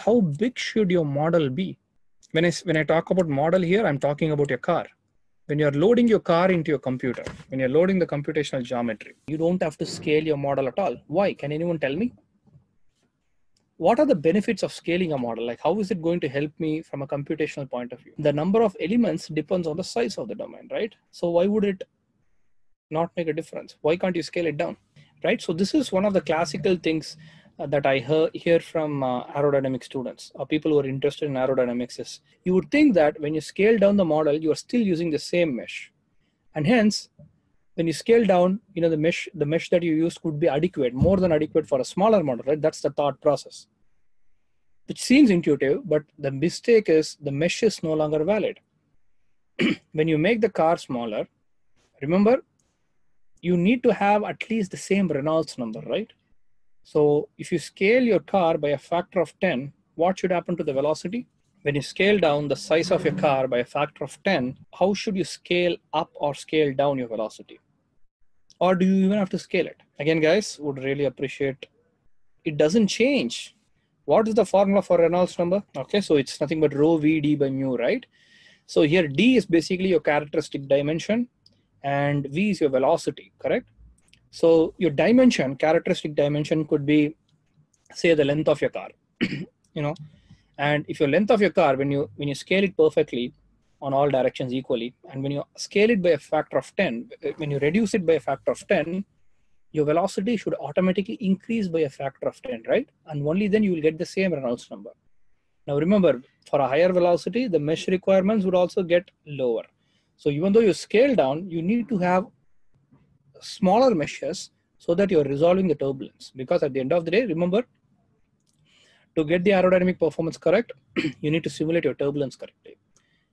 how big should your model be? When I talk about model here, I'm talking about your car. When you're loading your car into your computer, when you're loading the computational geometry, you don't have to scale your model at all. Why? Can anyone tell me? What are the benefits of scaling a model? Like, how is it going to help me from a computational point of view? The number of elements depends on the size of the domain, right? So why would it not make a difference? Why can't you scale it down, right? So this is one of the classical things that I hear from aerodynamic students or people who are interested in aerodynamics is you would think that when you scale down the model, you are still using the same mesh. And hence, when you scale down, the mesh that you use could be adequate, more than adequate for a smaller model, right? That's the thought process, which seems intuitive, but the mistake is the mesh is no longer valid. When you make the car smaller, remember, you need to have at least the same Reynolds number, right? So if you scale your car by a factor of 10, what should happen to the velocity? When you scale down the size of your car by a factor of 10, how should you scale up or scale down your velocity? Or do you even have to scale it? Again, guys, would really appreciate, it doesn't change. What is the formula for Reynolds number? Okay, so it's nothing but rho v d by mu, right? So here d is basically your characteristic dimension and v is your velocity, correct? So your dimension, characteristic dimension could be, say, the length of your car, and if your length of your car, when you scale it perfectly on all directions equally, and when you scale it by a factor of 10, when you reduce it by a factor of 10, your velocity should automatically increase by a factor of 10, right? And only then you will get the same Reynolds number. Now remember, for a higher velocity, the mesh requirements would also get lower. So even though you scale down, you need to have smaller meshes so that you're resolving the turbulence. Because at the end of the day, remember, to get the aerodynamic performance correct, you need to simulate your turbulence correctly.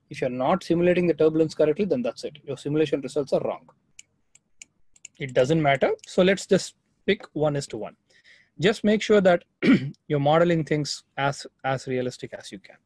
If you're not simulating the turbulence correctly, then that's it. Your simulation results are wrong. It doesn't matter. So let's just pick 1:1. Just make sure that you're modeling things as realistic as you can.